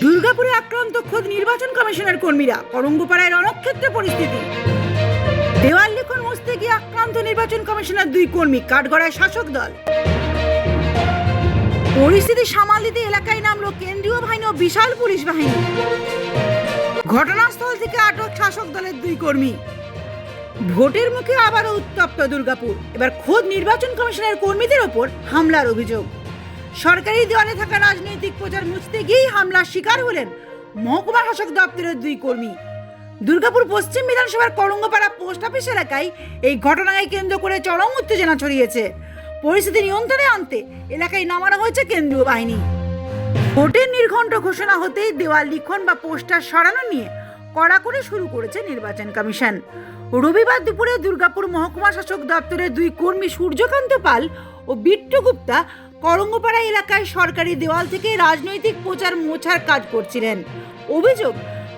দুর্গাপুরে আক্রান্ত খোদ নির্বাচন কমিশনের কর্মীরা, করঙ্গপাড়ায় রণক্ষেত্রে পরিস্থিতি। দেওয়াল লিখন মুছতে গিয়ে আক্রান্ত নির্বাচন কমিশনের 2 কর্মী, কাঠগড়ায় শাসক দল। পরিস্থিতি সামাল দিতে এলাকায় নামলো কেন্দ্রীয় বাহিনী ও বিশাল পুলিশ বাহিনী। ঘটনাস্থল থেকে আটক শাসক দলের 2 কর্মী। ভোটের মুখে আবারও উত্তপ্ত দুর্গাপুর। এবার খোদ নির্বাচন কমিশনের কর্মীদের ওপর হামলার অভিযোগ। সরকারি দেওয়ালে থাকা রাজনৈতিক প্রচার মুছতে গিয়েই হামলার শিকার হলেন মহকুমা শাসক দপ্তরের 2 কর্মী। দুর্গাপুর পশ্চিম বিধানসভার করঙ্গপাড়া পোস্ট অফিস এলাকায় এই ঘটনাকে কেন্দ্র করে চরম উত্তেজনা ছড়িয়েছে। পরিস্থিতি নিয়ন্ত্রণে আনতে এলাকায় নামানো হয়েছে কেন্দ্রীয় বাহিনী। ভোটের নির্ঘণ্ট ঘোষণা হতেই দেওয়াল লিখন বা পোস্টার সরানো নিয়ে কড়াকড়ি শুরু করেছে নির্বাচন কমিশন। রবিবার দুপুরে দুর্গাপুর মহকুমা শাসক দপ্তরের 2 কর্মী সূর্যকান্ত পাল ও বিট্টু গুপ্তা করঙ্গপাড়া এলাকায় সরকারি দেওয়াল থেকে রাজনৈতিক প্রচার মোছার কাজ করছিলেন। অভিযোগ,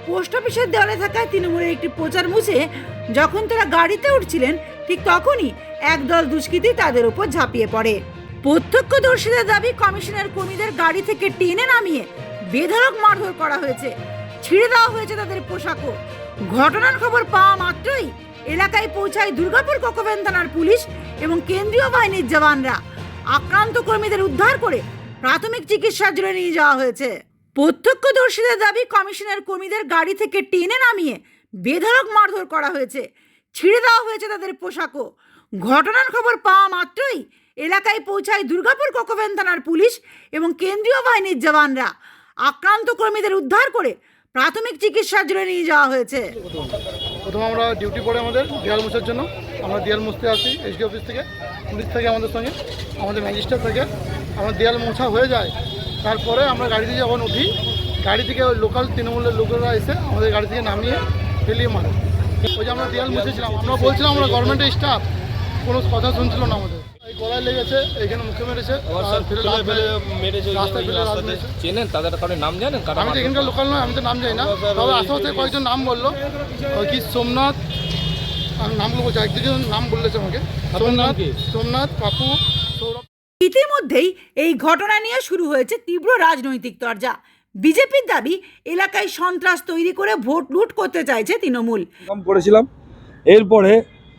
পোস্ট অফিসের দেওয়ালে থাকা তৃণমূলের একটি প্রচার মুছে যখন তারা গাড়িতে উঠছিলেন, ঠিক তখনই একদল দুষ্কৃতী তাদের উপর ঝাঁপিয়ে পড়ে। প্রত্যক্ষদর্শীদের দাবি, কমিশনের কর্মীদের গাড়ি থেকে টেনে নামিয়ে বেধড়ক মারধর করা হয়েছে, ছিঁড়ে দেওয়া হয়েছে তাদের পোশাকও। ঘটনার খবর পাওয়া মাত্রই এলাকায় পৌঁছায় দুর্গাপুর কোকোভেন থানার পুলিশ এবং কেন্দ্রীয় বাহিনীর জওয়ানরা। আক্রান্ত কর্মীদের উদ্ধার করে প্রাথমিক চিকিৎসার জন্য নিয়ে যাওয়া হয়েছে। প্রত্যক্ষদর্শীদের দাবি, কমিশনের কর্মীদের গাড়ি থেকে টেনে নামিয়ে বেধড়ক মারধর করা হয়েছে, ছিঁড়ে দেওয়া হয়েছে তাদের পোশাকও। ঘটনার খবর পাওয়া মাত্রই এলাকায় পৌঁছায় দুর্গাপুর কোকোভেন থানার পুলিশ এবং কেন্দ্রীয় বাহিনীর জওয়ানরা। আক্রান্ত কর্মীদের উদ্ধার করে প্রাথমিক চিকিৎসার জন্য নিয়ে যাওয়া হয়েছে। প্রথমে আমরা ডিউটি পড়ে আমাদের দেয়াল মোছার জন্য আমরা দেয়াল মুছতে আসি এসডি অফিস থেকে, পুলিশ থেকে আমাদের সঙ্গে, আমাদের ম্যাজিস্ট্রেট থেকে। আমার দেয়াল মোছা হয়ে যায়, তারপরে আমরা গাড়িতে যখন উঠি, গাড়ি থেকে ওই লোকাল তৃণমূলের লোকেরা এসে আমাদের গাড়ি থেকে নামিয়ে ফেলিয়ে মারে। ওই যে আমরা দেয়াল মুছেছিলাম, আমরা বলছিলাম আমরা গভর্নমেন্টের স্টাফ, কোনো কথা শুনছিল না আমাদের। এই গলায় লেগেছে, এইখানে মুখে মেরেছে, চেনেন তাদের কারণে নাম জানেন? আমি তো এখানকার লোকাল নয়, আমি তো নাম জানি না, তবে আশেপাশে কয়েকজন নাম বললো। ওই কি সোমনাথ, আমি নামগুলো বলছি, 1-2 জন নাম বললেছে আমাকে। সোমনাথ, পাপু, সৌরভ। ইতিমধ্যেই এই ঘটনা নিয়ে শুরু হয়েছে তীব্র রাজনৈতিক তরজা। বিজেপির দাবি, এলাকায় সন্ত্রাস তৈরি করে ভোট লুট করতে চাইছে তৃণমূল। করেছিলাম, এরপরে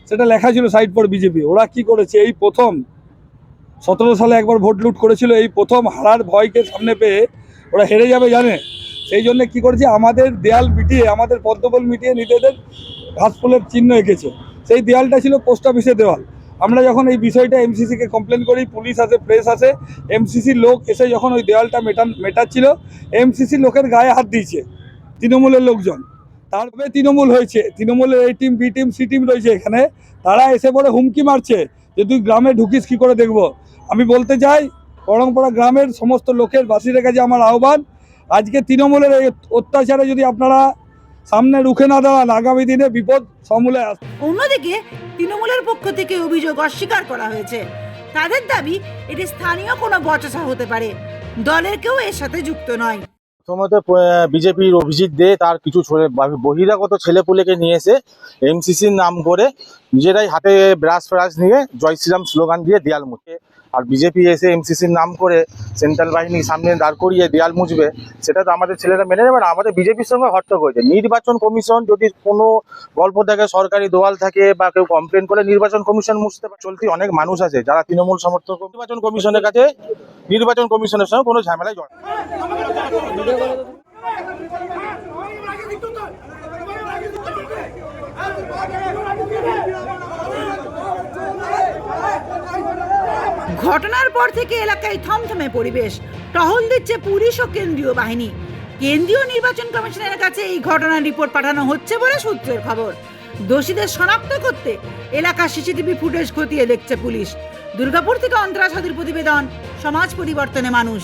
সেটা লেখা ছিল সাইড পর বিজেপি। ওরা কি করেছে, এই প্রথম 17 সালে একবার ভোট লুট করেছিল, এই প্রথম হারার ভয়কে সামনে পেয়ে ওরা হেরে যাবে জানে, সেই জন্য কি করেছে, আমাদের দেয়াল মিটিয়ে, আমাদের পদ্মফুল মিটিয়ে নিজেদের ঘাসফুলের চিহ্ন এঁকেছে। সেই দেয়ালটা ছিল পোস্ট অফিসের দেওয়াল। আমরা যখন এই বিষয়টা এমসিসিকে কমপ্লেন করি, পুলিশ আসে, প্রেস আসে, এমসিসির লোক এসে যখন ওই দেওয়ালটা মেটাচ্ছিল, এমসিসির লোকের গায়ে হাত দিয়েছে তৃণমূলের লোকজন। তারপরে তৃণমূল হয়েছে, তৃণমূলের এই team, B team, C team রয়েছে এখানে, তারা এসে পরে হুমকি মারছে যে তুই গ্রামে ঢুকিস কি করে দেখব। আমি বলতে চাই, করঙ্গপাড়া গ্রামের সমস্ত লোকের বাসীদের কাছে আমার আহ্বান, আজকে তৃণমূলের এই অত্যাচারে যদি আপনারা সামনে রুখে না দাঁড়ান, আগামী দিনে বিপদ সমূলে আসবে। অন্যদিকে তৃণমূলের পক্ষ থেকে অভিযোগ অস্বীকার করা হয়েছে। তাদের দাবি, এটি স্থানীয় কোনো বচসা হতে পারে, দলের কেউ এর সাথে যুক্ত নয়। প্রথমত বিজেপির অভিজিৎ দে তার কিছু বহিরাগত ছেলেপুলেকে নিয়ে এসে এমসিসির নাম করে নিজেরাই হাতে ব্রাশ ফ্রাশ নিয়ে জয় শ্রীরাম স্লোগান দিয়ে দেয়াল মুছে, আর বিজেপি এসে এমসিসির নাম করে সেন্ট্রাল বাহিনীর সামনে দাঁড় করিয়ে দেয়াল মুছবে, সেটা তো আমাদের ছেলেরা মেনে নেবে না। আমাদের বিজেপির সঙ্গে হট্টগোল হয়েছে। নির্বাচন কমিশন যদি কোনো গল্প থাকে, সরকারি দোয়াল থাকে বা কেউ কমপ্লেন করে, নির্বাচন কমিশন মুছতে পারে। চলতি অনেক মানুষ আছে যারা তৃণমূল সমর্থক, নির্বাচন কমিশনের কাছে, নির্বাচন কমিশনের সঙ্গে কোনো ঝামেলায় জড়ায়। ঘটনার পর থেকে এলাকায় থমথমে পরিবেশ। টহল দিচ্ছে পুলিশ ও কেন্দ্রীয় বাহিনী। কেন্দ্রীয় নির্বাচন কমিশনের কাছে এই ঘটনার রিপোর্ট পাঠানো হচ্ছে বলে সূত্রের খবর। দোষীদের শনাক্ত করতে এলাকার সিসিটিভি ফুটেজ খতিয়ে দেখছে পুলিশ। দুর্গাপুর থেকে অন্তরা সাধুর প্রতিবেদন, সমাজ পরিবর্তনে মানুষ।